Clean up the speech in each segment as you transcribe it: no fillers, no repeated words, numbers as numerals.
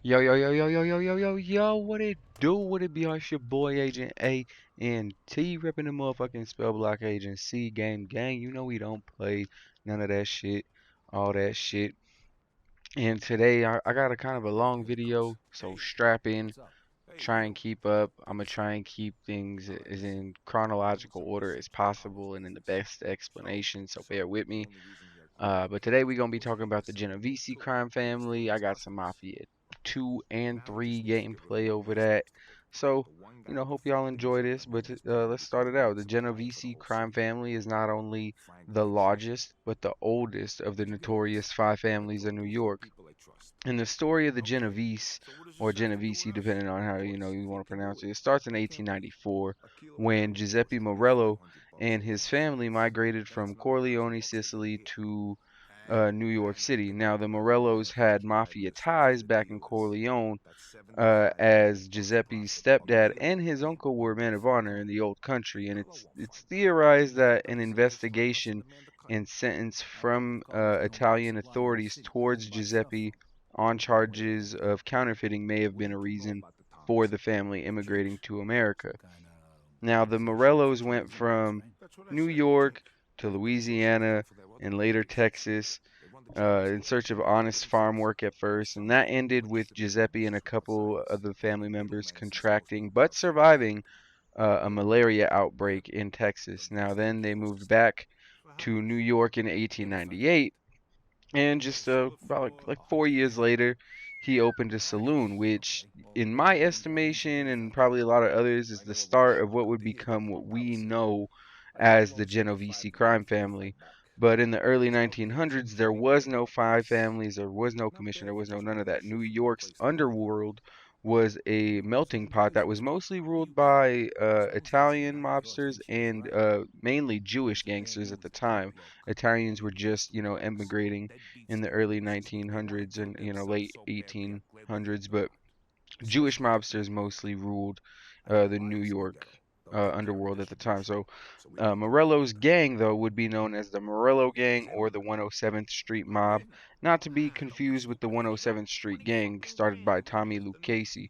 Yo, yo, yo, yo, yo, yo, yo, yo, yo, what it do? What it be? It's your boy Agent A and T ripping the motherfucking spell block Agent C gang. You know we don't play none of that shit, all that shit. And today I got a kind of a long video, so strap in, try and keep up. I'm gonna try and keep things as in chronological order as possible and in the best explanation, so bear with me. But today we're gonna be talking about the Genovese crime family. I got some Mafia 2 and 3 gameplay over that. So, hope y'all enjoy this. But let's start it out. The Genovese crime family is not only the largest, but the oldest of the notorious five families of New York. And the story of the Genovese, or Genovese, depending on how you want to pronounce it, it starts in 1894 when Giuseppe Morello and his family migrated from Corleone, Sicily to New York City. Now, the Morellos had mafia ties back in Corleone, as Giuseppe's stepdad and his uncle were men of honor in the old country, and it's theorized that an investigation and sentence from Italian authorities towards Giuseppe on charges of counterfeiting may have been a reason for the family immigrating to America. Now, the Morellos went from New York to Louisiana and later Texas in search of honest farm work at first, and that ended with Giuseppe and a couple of the family members contracting but surviving a malaria outbreak in Texas. Now, then they moved back to New York in 1898, and just about like 4 years later, he opened a saloon, which, in my estimation, and probably a lot of others, is the start of what would become what we know as the Genovese crime family. But in the early 1900s, there was no five families, there was no commission, there was no none of that. New York's underworld was a melting pot that was mostly ruled by Italian mobsters and mainly Jewish gangsters at the time. Italians were just, emigrating in the early 1900s and, late 1800s, but Jewish mobsters mostly ruled the New York underworld at the time. So Morello's gang, though, would be known as the Morello Gang or the 107th Street Mob, not to be confused with the 107th Street Gang started by Tommy Lucchese.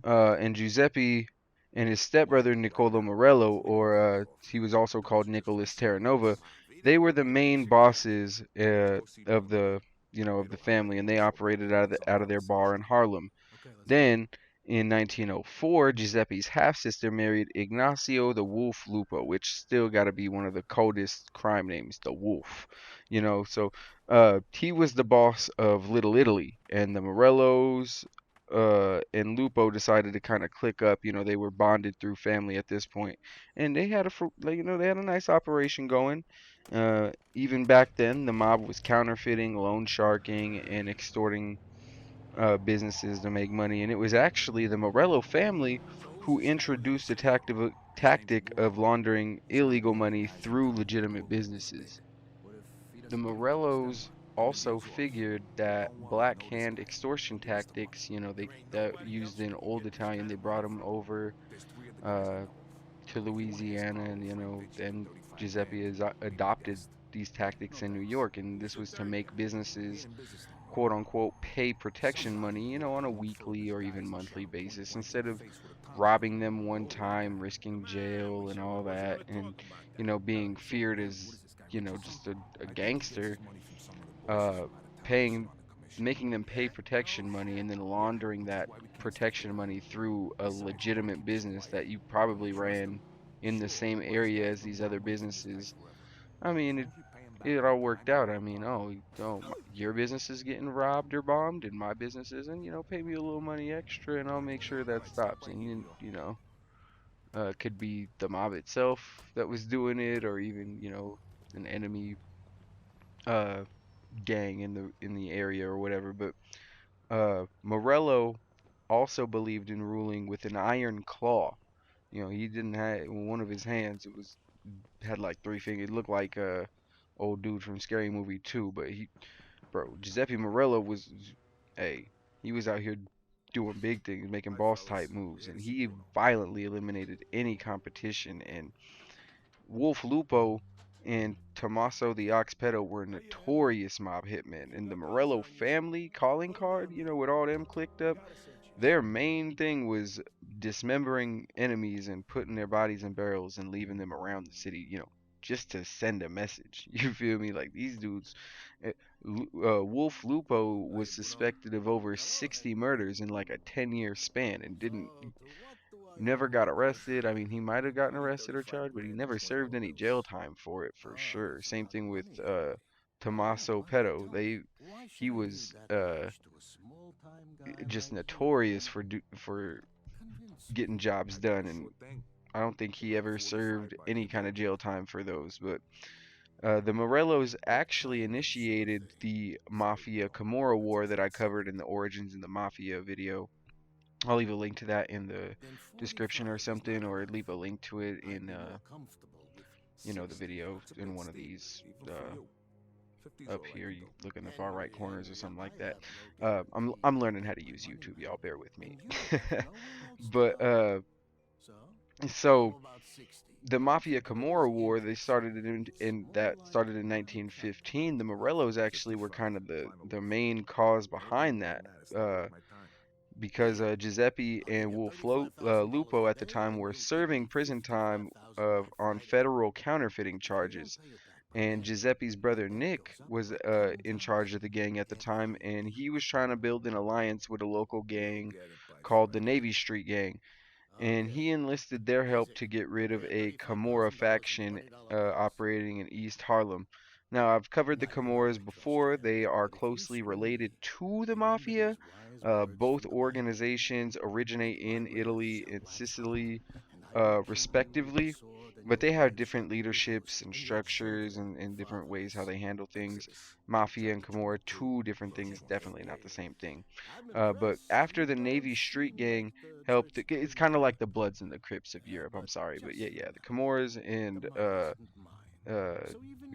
And Giuseppe and his stepbrother Niccolo Morello, or he was also called Nicholas Terranova, they were the main bosses of the family, and they operated out of their bar in Harlem. Then, in 1904, Giuseppe's half sister married Ignacio the Wolf Lupo, which still got to be one of the coldest crime names, the Wolf. So he was the boss of Little Italy, and the Morellos and Lupo decided to kind of click up. They were bonded through family at this point, and they had a nice operation going. Even back then, the mob was counterfeiting, loan sharking, and extorting businesses to make money, and it was actually the Morello family who introduced the tactic of laundering illegal money through legitimate businesses. The Morellos also figured that black hand extortion tactics, they that used in old Italian, they brought them over uh, to Louisiana, and then Giuseppe has adopted these tactics in New York, and this was to make businesses quote unquote pay protection money, on a weekly or even monthly basis instead of robbing them one time, risking jail and all that, and being feared as just a gangster, uh, paying, making them pay protection money and then laundering that protection money through a legitimate business that you probably ran in the same area as these other businesses. I mean, it all worked out. I mean, your business is getting robbed or bombed, and my business isn't. Pay me a little money extra, and I'll make sure that stops. And could be the mob itself that was doing it, or even an enemy uh gang in the area or whatever. But Morello also believed in ruling with an iron claw. He didn't have one of his hands. It was had like three fingers. It looked like old dude from Scary Movie 2, but Giuseppe Morello was, hey, he was out here doing big things, making boss type moves, and he violently eliminated any competition. And Wolf Lupo and Tommaso the Oxpedo were notorious mob hitmen. And the Morello family calling card, with all them clicked up, their main thing was dismembering enemies and putting their bodies in barrels and leaving them around the city, just to send a message. You feel me? Like these dudes. eh, Wolf Lupo was suspected of over 60 murders in like a 10-year span and didn't never got arrested. I mean, he might have gotten arrested or charged, but he never served any jail time for it for sure. Same thing with Tommaso Petto. He was just notorious for getting jobs done, and I don't think he ever served any kind of jail time for those. But the Morellos actually initiated the Mafia Kimura War that I covered in the Origins in the Mafia video. I'll leave a link to that in the description or something, or leave a link to it in the video in one of these up here. You look in the far right corners or something like that. I'm learning how to use YouTube, y'all. Bear with me. But so the Mafia Kimura War, they started started in 1915. The Morellos actually were kind of the main cause behind that. Because Giuseppe and Lupo at the time were serving prison time on federal counterfeiting charges. And Giuseppe's brother Nick was in charge of the gang at the time, and he was trying to build an alliance with a local gang called the Navy Street Gang. And he enlisted their help to get rid of a Camorra faction operating in East Harlem. Now, I've covered the Camorras before. They are closely related to the Mafia. Both organizations originate in Italy and Sicily, respectively, but they have different leaderships and structures and different ways how they handle things. Mafia and Camorra, two different things, definitely not the same thing. But after the Navy Street Gang helped, it's kind of like the Bloods and the Crips of Europe. I'm sorry, but yeah, the Camorras and uh,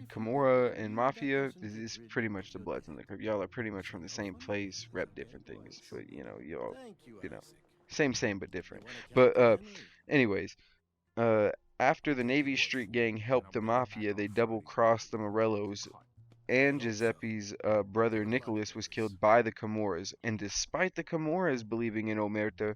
Camorra and Mafia is pretty much the Bloods and the Crips. Y'all are pretty much from the same place, rep different things, but you know, same but different. But anyways, uh, after the Navy Street Gang helped the Mafia, they double-crossed the Morellos, and Giuseppe's brother Nicholas was killed by the Camorras. And despite the Camorras believing in Omerta,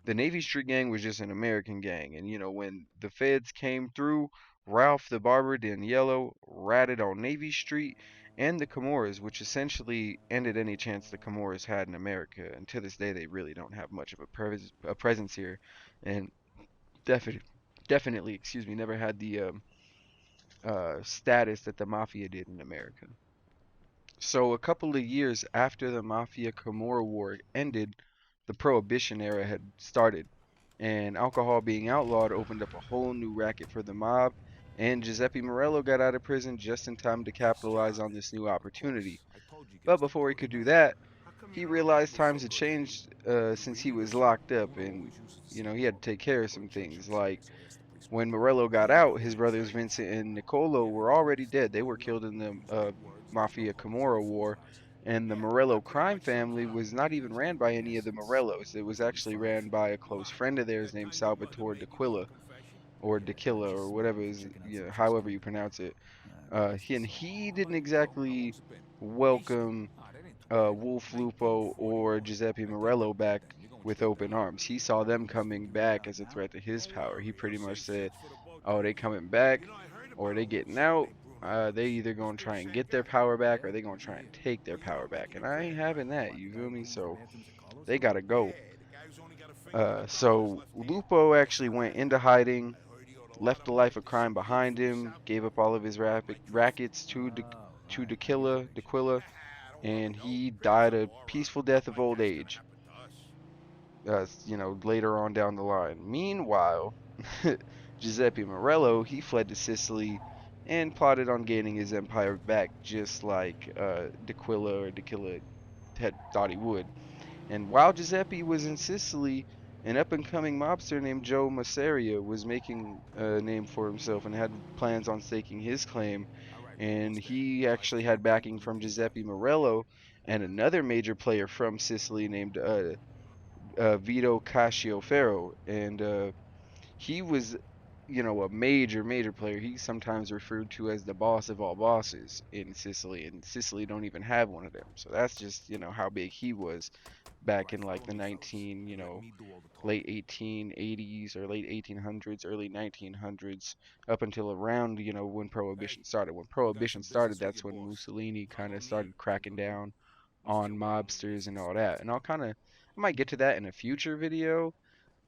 the Navy Street Gang was just an American gang. And when the feds came through, Ralph the Barber Yellow ratted on Navy Street and the Camorras, which essentially ended any chance the Camorras had in America. And to this day, they really don't have much of a presence here. And definitely, definitely, excuse me, never had the status that the mafia did in America. So a couple of years after the Mafia Kimura War ended, the Prohibition era had started, and alcohol being outlawed opened up a whole new racket for the mob, and Giuseppe Morello got out of prison just in time to capitalize on this new opportunity. But before he could do that, he realized times had changed since he was locked up, and he had to take care of some things like when Morello got out, his brothers Vincent and Nicolo were already dead. They were killed in the Mafia Kimura War, and the Morello crime family was not even ran by any of the Morellos. It was actually ran by a close friend of theirs named Salvatore D'Aquila, or D'Aquila, or whatever is, however you pronounce it. He didn't exactly welcome Wolf Lupo or Giuseppe Morello back with open arms. He saw them coming back as a threat to his power. He pretty much said, "Oh, they coming back, or they getting out. They either gonna try and get their power back, or they gonna try and take their power back." And I ain't having that. You feel me? So they gotta go. So Lupo actually went into hiding, left the life of crime behind him, gave up all of his rackets to D'Aquila, and he died a peaceful death of old age. Later on down the line. Meanwhile, Giuseppe Morello, he fled to Sicily and plotted on gaining his empire back, just like D'Aquila had thought he would. And while Giuseppe was in Sicily, an up-and-coming mobster named Joe Masseria was making a name for himself and had plans on staking his claim. And he actually had backing from Giuseppe Morello and another major player from Sicily named Vito Cashio Faro. And he was a major player. He's sometimes referred to as the boss of all bosses in Sicily, and Sicily don't even have one of them. So that's just, how big he was back in like the 19, late 1880s or late 1800s, early 1900s, up until around, when Prohibition started. When Prohibition started, that's when Mussolini kind of started cracking down on mobsters and all that. And I might get to that in a future video,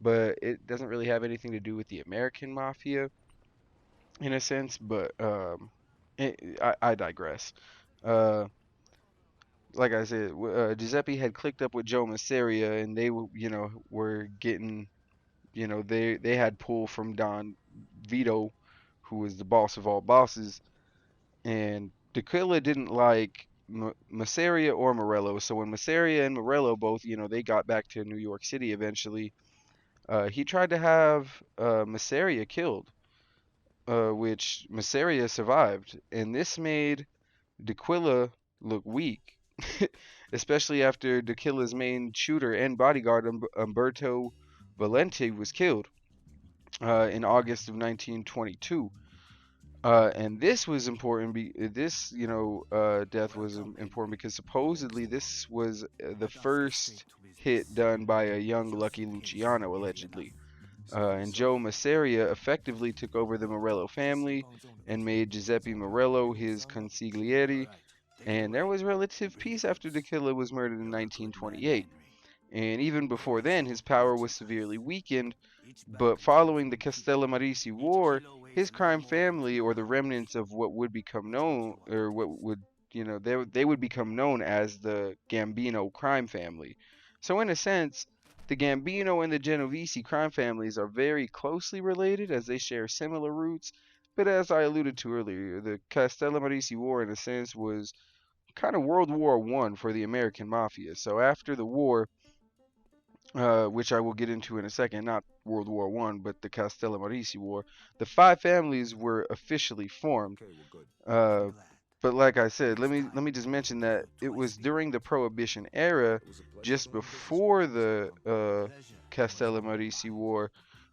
but it doesn't really have anything to do with the American mafia in a sense. But I digress. Uh, like I said, Giuseppe had clicked up with Joe Masseria, and they were getting, they had pull from Don Vito, who was the boss of all bosses, and Tequila didn't like Masseria or Morello. So when Masseria and Morello both, they got back to New York City eventually, he tried to have Masseria killed, which Masseria survived, and this made Tequila look weak, especially after Tequila's main shooter and bodyguard Umberto Valente was killed in August of 1922. And this was important. This, death was important because supposedly this was the first hit done by a young Lucky Luciano, allegedly. And Joe Masseria effectively took over the Morello family and made Giuseppe Morello his consigliere. And there was relative peace after Tequila was murdered in 1928. And even before then, his power was severely weakened, but following the Castellamarese War, his crime family, or the remnants of what would become known, or what would, they would become known as the Gambino crime family. So in a sense, the Gambino and the Genovese crime families are very closely related as they share similar roots, but as I alluded to earlier, the Castellamarese War, in a sense, was kind of World War I for the American mafia. So after the war, which I will get into in a second, not World War One, but the Castellamarese War, the five families were officially formed. Uh, but like I said, let me just mention that it was during the Prohibition era, just before the Castellamarese War,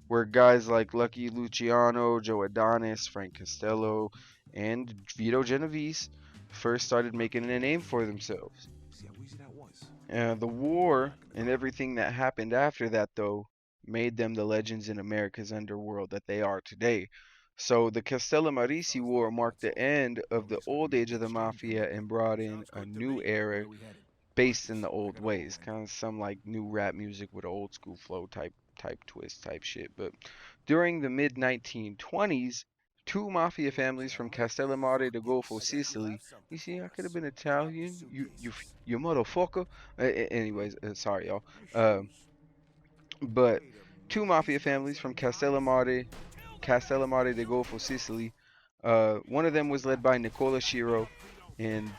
where guys like Lucky Luciano, Joe Adonis, Frank Costello, and Vito Genovese first started making a name for themselves. The war and everything that happened after that, though, made them the legends in America's underworld that they are today. So the Castellamarese War marked the end of the old age of the mafia and brought in a new era based in the old ways, kind of some like new rap music with old school flow type twist type shit. But during the mid 1920s, two mafia families from Castellammare de Golfo, Sicily. You see, I could have been Italian. You motherfucker. Anyways, sorry y'all. But two mafia families from Castellammare de Golfo, Sicily. One of them was led by Nicola Shiro, and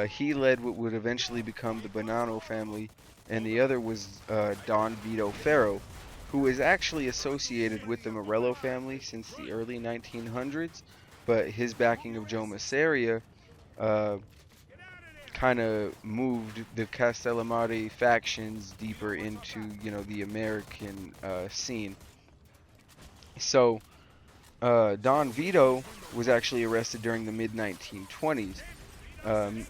he led what would eventually become the Bonanno family, and the other was Don Vito Faro, who is actually associated with the Morello family since the early 1900s, but his backing of Joe Masseria uh, kind of moved the Castellammare factions deeper into, the American scene. So Don Vito was actually arrested during the mid 1920s. Um,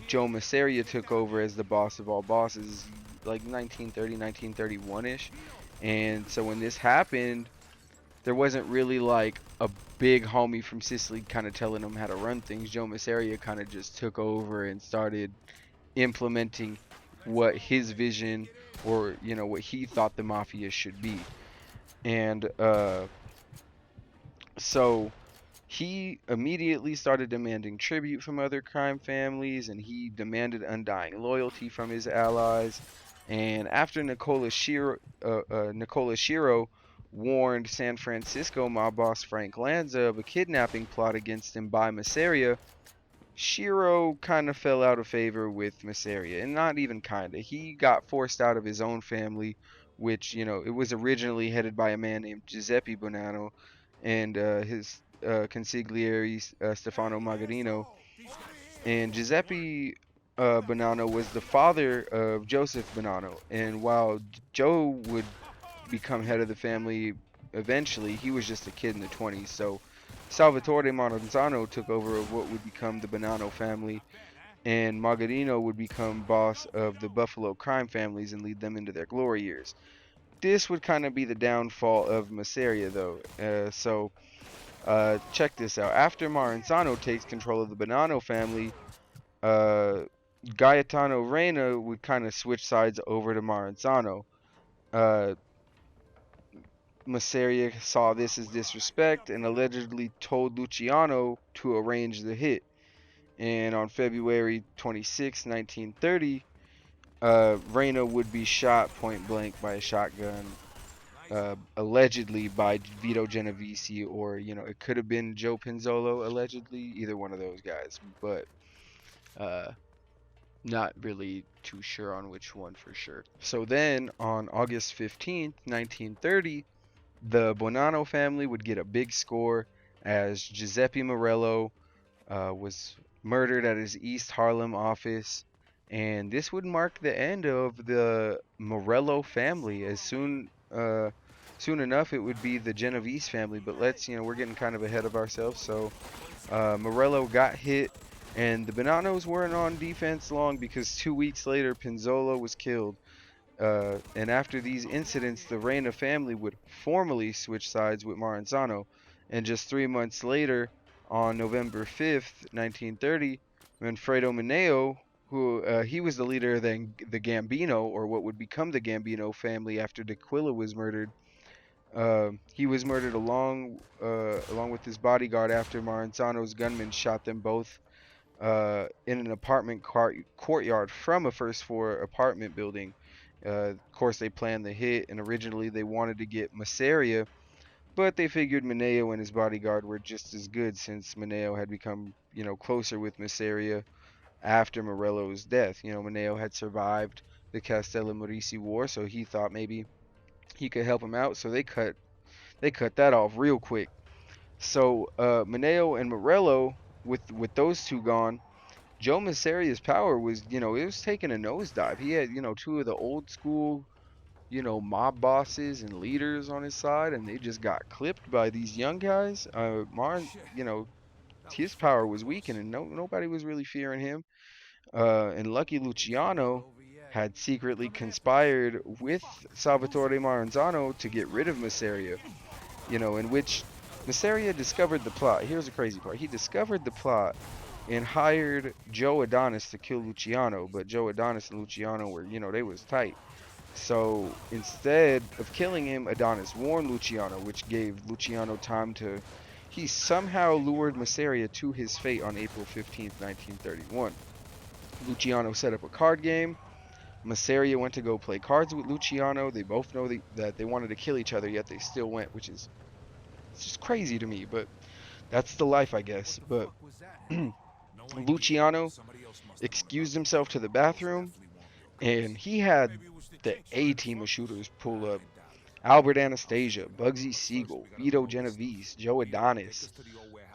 Joe Masseria took over as the boss of all bosses, like 1930, 1931-ish. And so when this happened, there wasn't really like a big homie from Sicily kind of telling him how to run things. Joe Masseria kind of just took over and started implementing what his vision or, what he thought the mafia should be. And so he immediately started demanding tribute from other crime families, and he demanded undying loyalty from his allies. And after Nicola Shiro warned San Francisco mob boss Frank Lanza of a kidnapping plot against him by Masseria, Shiro kind of fell out of favor with Masseria, and not even kinda. He got forced out of his own family, which, it was originally headed by a man named Giuseppe Bonanno, and his consigliere Stefano Magarino. And Giuseppe Bonanno was the father of Joseph Bonanno, and while Joe would become head of the family eventually he was just a kid in the 20s. So Salvatore Maranzano took over of what would become the Bonanno family, and Margarino would become boss of the Buffalo crime families and lead them into their glory years. This would kind of be the downfall of Masseria, though. Check this out. After Maranzano takes control of the Bonanno family, uh, Gaetano Reina would kind of switch sides over to Maranzano. Uh, Masseria saw this as disrespect and allegedly told Luciano to arrange the hit. And on February 26, 1930, Reina would be shot point blank by a shotgun, allegedly by Vito Genovese, or it could have been Joe Pinzolo, allegedly, either one of those guys, but uh, not really too sure on which one for sure. So then, on August 15th, 1930, the Bonanno family would get a big score as Giuseppe Morello was murdered at his East Harlem office, and this would mark the end of the Morello family. Soon enough, it would be the Genovese family. But we're getting kind of ahead of ourselves. So Morello got hit, and the Bonannos weren't on defense long because 2 weeks later, Pinzolo was killed. And after these incidents, the Reina family would formally switch sides with Maranzano, and just 3 months later, on November 5th, 1930, Manfredo Mineo, who he was the leader of the Gambino, or what would become the Gambino family after D'Aquila was murdered. He was murdered along with his bodyguard after Maranzano's gunmen shot them both in an apartment courtyard from a first floor apartment building. Of course, they planned the hit, and originally they wanted to get Masseria, but they figured Mineo and his bodyguard were just as good since Mineo had become, closer with Masseria after Morello's death. Mineo had survived the Castellamorisi War, so he thought maybe he could help him out. So they cut that off real quick. So Mineo and Morello, with those two gone, Joe Masseria's power was, it was taking a nosedive. He had, two of the old school, mob bosses and leaders on his side, and they just got clipped by these young guys. His power was weakening, and nobody was really fearing him. And Lucky Luciano had secretly conspired with Salvatore Maranzano to get rid of Masseria, in which Masseria discovered the plot. Here's the crazy part. He discovered the plot and hired Joe Adonis to kill Luciano, but Joe Adonis and Luciano were, they was tight. So instead of killing him, Adonis warned Luciano, which gave Luciano time to... He somehow lured Masseria to his fate on April 15th, 1931. Luciano set up a card game. Masseria went to go play cards with Luciano. They both know that they wanted to kill each other, yet they still went, which is... It's just crazy to me, but that's the life, I guess. But Luciano excused himself to the bathroom, and he had the A-team of shooters pull up. Albert Anastasia, Bugsy Siegel, Vito Genovese, Joe Adonis.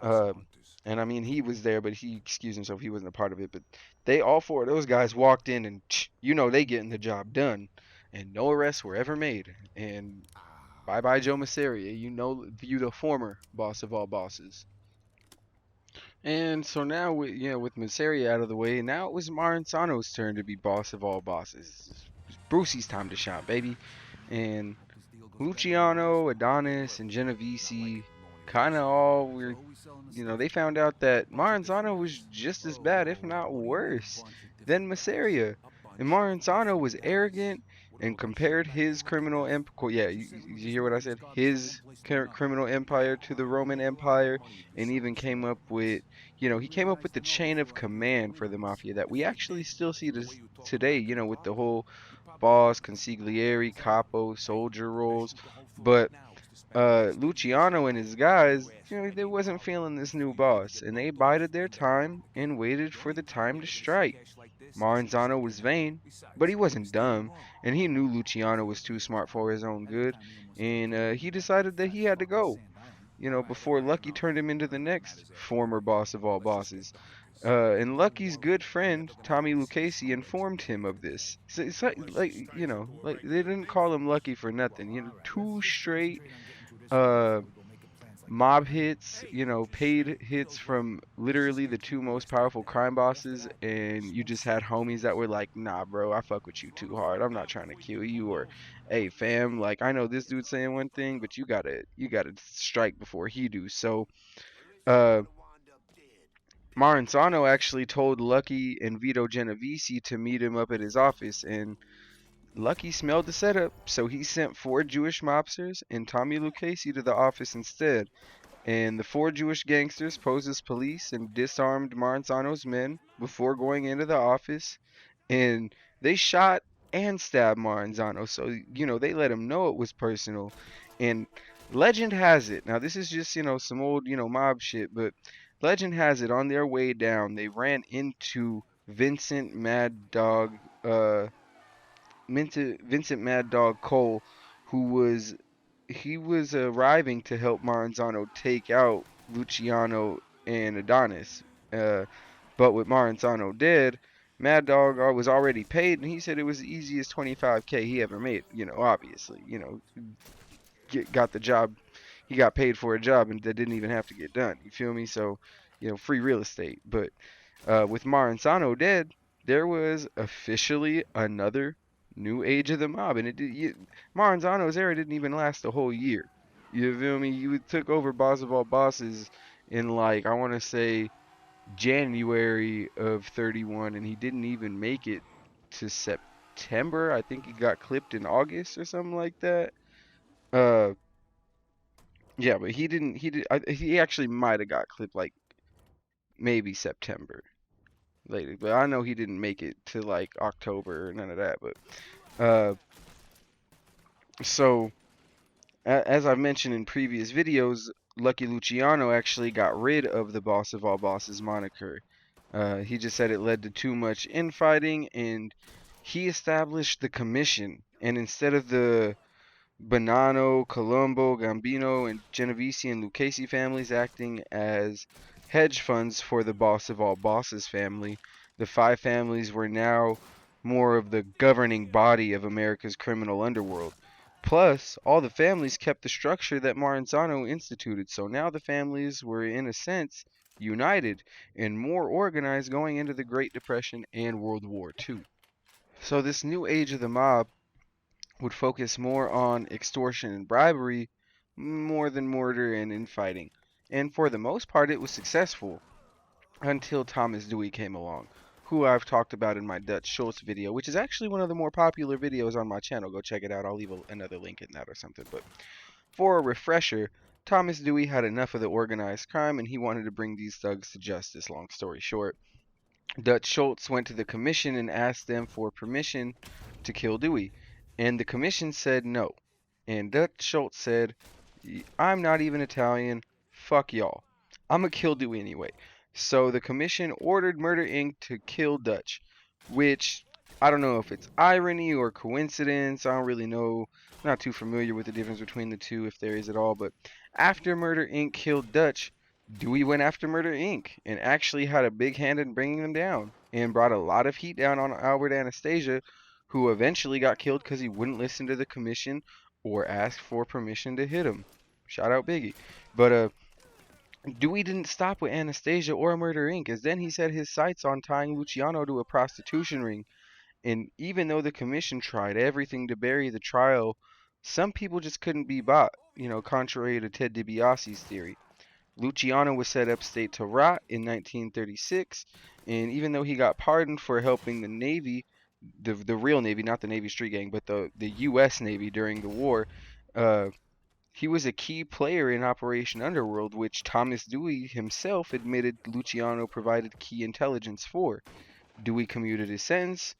And I mean, he was there, but he excused himself. He wasn't a part of it. But all four of those guys walked in, and they getting the job done. And no arrests were ever made. And bye-bye Joe Masseria. You the former boss of all bosses. And so now, with Masseria out of the way, now it was Maranzano's turn to be boss of all bosses. It's Brucey's time to shine, baby. And Luciano, Adonis, and Genovese kind of all were, they found out that Maranzano was just as bad, if not worse, than Masseria. And Maranzano was arrogant and compared his criminal empire, you hear what I said? His criminal empire to the Roman Empire, and even came up with, he came up with the chain of command for the Mafia that we actually still see today, with the whole boss, consigliere, capo, soldier roles. But Luciano and his guys, they wasn't feeling this new boss, and they bided their time and waited for the time to strike. Maranzano was vain, but he wasn't dumb, and he knew Luciano was too smart for his own good, and he decided that he had to go, before Lucky turned him into the next former boss of all bosses. And Lucky's good friend, Tommy Lucchese, informed him of this. So it's like they didn't call him Lucky for nothing. 2 straight uh mob hits, paid hits from literally the two most powerful crime bosses, and you just had homies that were like, nah, bro, I fuck with you too hard. I'm not trying to kill you, or hey, fam, like I know this dude's saying one thing, but you gotta strike before he do. So, uh, Maranzano actually told Lucky and Vito Genovese to meet him up at his office, and Lucky smelled the setup, so he sent four Jewish mobsters and Tommy Lucchese to the office instead. And the four Jewish gangsters posed as police and disarmed Maranzano's men before going into the office. And they shot and stabbed Maranzano, so they let him know it was personal. And legend has it, now this is just some old mob shit, but legend has it on their way down they ran into Vincent Mad Dog Vincent Mad Dog Cole, who was he was arriving to help Maranzano take out Luciano and Adonis. Uh, but with Maranzano dead, Mad Dog was already paid, and he said it was the easiest 25K he ever made. Obviously, got the job. He got paid for a job, and that didn't even have to get done. You feel me? So, free real estate. But with Maranzano dead, there was officially another new age of the mob, and Maranzano's era didn't even last a whole year. You feel me? You took over Boss of All Bosses in like I want to say January of 31, and he didn't even make it to September. I think he got clipped in August or something like that. Uh, yeah, but he didn't. He actually might have got clipped like maybe September later, but I know he didn't make it to like October or none of that. But uh, so as I've mentioned in previous videos, Lucky Luciano actually got rid of the Boss of All Bosses moniker. He just said it led to too much infighting, and he established the commission. And instead of the Bonanno, Colombo, Gambino, and Genovese and Lucchese families acting as hedge funds for the Boss of All Bosses family, the five families were now more of the governing body of America's criminal underworld. Plus, all the families kept the structure that Maranzano instituted, so now the families were, in a sense, united and more organized going into the Great Depression and World War II. So, this new age of the mob would focus more on extortion and bribery more than murder and infighting. And for the most part, it was successful until Thomas Dewey came along, who I've talked about in my Dutch Schultz video, which is actually one of the more popular videos on my channel. Go check it out. I'll leave another link in that or something. But for a refresher, Thomas Dewey had enough of the organized crime and he wanted to bring these thugs to justice, long story short. Dutch Schultz went to the commission and asked them for permission to kill Dewey, and the commission said no. And Dutch Schultz said, I'm not even Italian, fuck y'all. I'ma kill Dewey anyway. So the commission ordered Murder Inc. to kill Dutch, which I don't know if it's irony or coincidence. I don't really know. I'm not too familiar with the difference between the two, if there is at all. But after Murder Inc. killed Dutch, Dewey went after Murder Inc. and actually had a big hand in bringing them down and brought a lot of heat down on Albert Anastasia, who eventually got killed because he wouldn't listen to the commission or ask for permission to hit him. Shout out Biggie. But Dewey didn't stop with Anastasia or Murder Inc. as then he set his sights on tying Luciano to a prostitution ring. And even though the commission tried everything to bury the trial, some people just couldn't be bought, contrary to Ted DiBiase's theory. Luciano was set upstate to rot in 1936, and even though he got pardoned for helping the Navy, the real Navy, not the Navy street gang, but the U.S. Navy during the war, uh, he was a key player in Operation Underworld, which Thomas Dewey himself admitted Luciano provided key intelligence for. Dewey commuted his sentence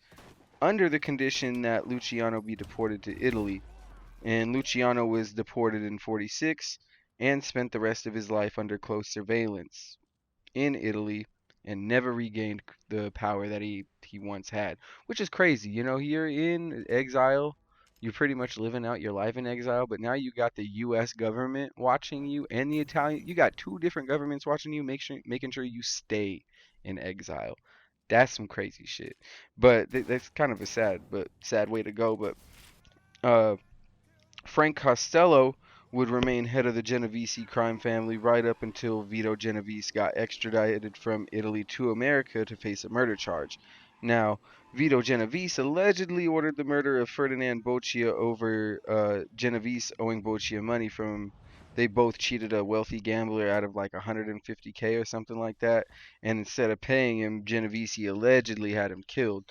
under the condition that Luciano be deported to Italy, and Luciano was deported in 46 and spent the rest of his life under close surveillance in Italy and never regained the power that he once had, which is crazy. You're in exile, you're pretty much living out your life in exile, but now you got the U.S. government watching you and the Italian. You got two different governments watching you, making sure you stay in exile. That's some crazy shit. But that's kind of a sad way to go. But uh, Frank Costello would remain head of the Genovese crime family right up until Vito Genovese got extradited from Italy to America to face a murder charge. Now, Vito Genovese allegedly ordered the murder of Ferdinand Boccia over Genovese owing Boccia money from. They both cheated a wealthy gambler out of like 150K or something like that, and instead of paying him, Genovese allegedly had him killed.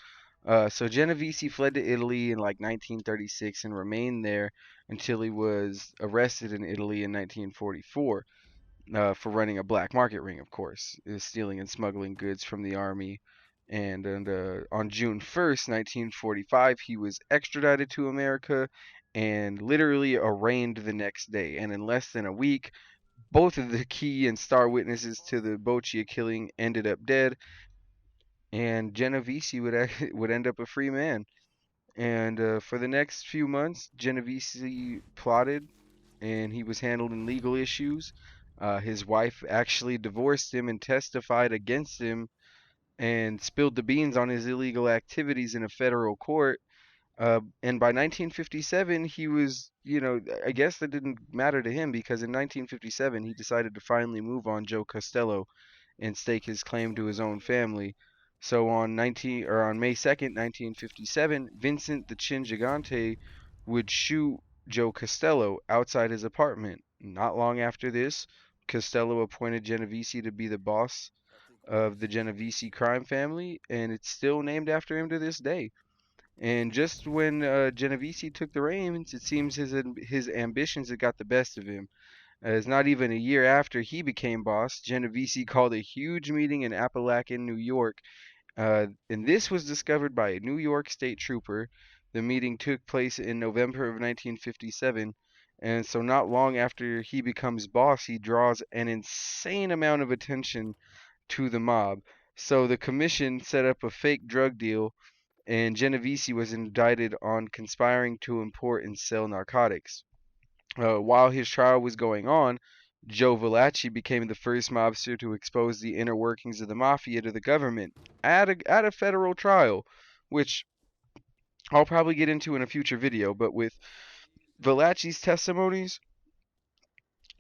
So Genovese fled to Italy in like 1936 and remained there until he was arrested in Italy in 1944 for running a black market ring, of course, stealing and smuggling goods from the army. And on June 1st, 1945, he was extradited to America and literally arraigned the next day. And in less than a week, both of the key and star witnesses to the Boccia killing ended up dead, and Genovese would end up a free man. And for the next few months, Genovese plotted, and he was handling legal issues. His wife actually divorced him and testified against him and spilled the beans on his illegal activities in a federal court. And by 1957, he was, I guess that didn't matter to him because in 1957 he decided to finally move on Joe Costello and stake his claim to his own family. So on May 2nd, 1957, Vincent the Chin Gigante would shoot Joe Costello outside his apartment. Not long after this, Costello appointed Genovese to be the boss of the Genovese crime family, and it's still named after him to this day. And just when Genovese took the reins, it seems his ambitions had got the best of him. As not even a year after he became boss, Genovese called a huge meeting in Appalachian, New York, and this was discovered by a New York State trooper. The meeting took place in November of 1957, and so not long after he becomes boss, he draws an insane amount of attention to the mob. So the commission set up a fake drug deal, and Genovese was indicted on conspiring to import and sell narcotics. While his trial was going on, Joe Valachi became the first mobster to expose the inner workings of the mafia to the government at a federal trial, which I'll probably get into in a future video. But with Valachi's testimonies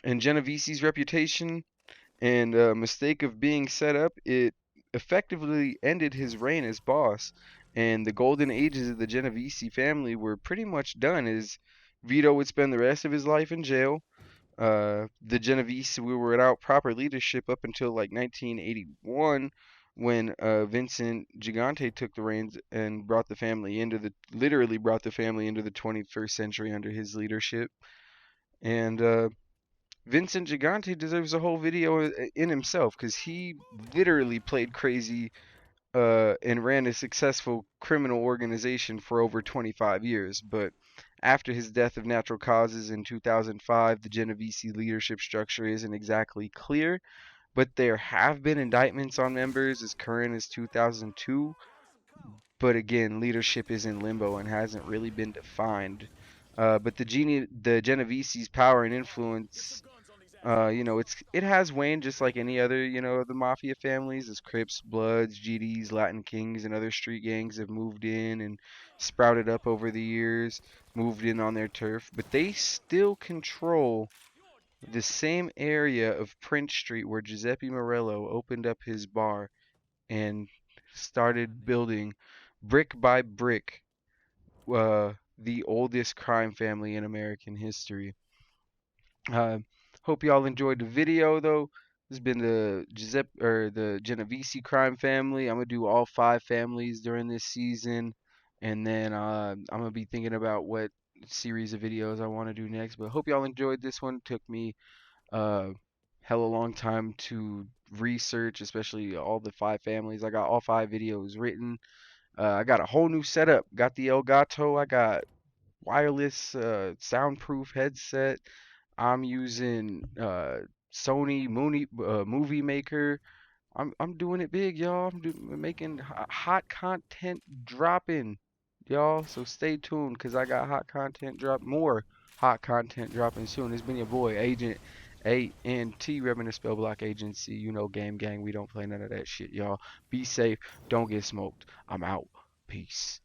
and Genovese's reputation and mistake of being set up, it effectively ended his reign as boss. And the golden ages of the Genovese family were pretty much done, as Vito would spend the rest of his life in jail. The Genovese we were without proper leadership up until like 1981, when Vincent Gigante took the reins and literally brought the family into the 21st century under his leadership. And Vincent Gigante deserves a whole video in himself because he literally played crazy and ran a successful criminal organization for over 25 years. But after his death of natural causes in 2005, the Genovese leadership structure isn't exactly clear, but there have been indictments on members as current as 2002. But again, leadership is in limbo and hasn't really been defined. But the Genovese's power and influence, it has waned just like any other, of the mafia families, as Crips, Bloods, GDs, Latin Kings, and other street gangs have moved in and sprouted up over the years, moved in on their turf, but they still control the same area of Prince Street where Giuseppe Morello opened up his bar and started building brick by brick the oldest crime family in American history. Uh, Hope y'all enjoyed the video though. This has been the Genovese crime family. I'm gonna do all five families during this season, and then I'm gonna be thinking about what series of videos I want to do next. But hope y'all enjoyed this one. It took me uh hella long time to research, especially all the five families. I got all five videos written. I got a whole new setup. Got the Elgato. I got wireless soundproof headset. I'm using Sony Movie Maker. I'm doing it big, y'all. Making hot content dropping, y'all. So stay tuned, cause I got more hot content dropping soon. It's been your boy Agent ANT, repping the Spell Block Agency. Game gang. We don't play none of that shit, y'all. Be safe. Don't get smoked. I'm out. Peace.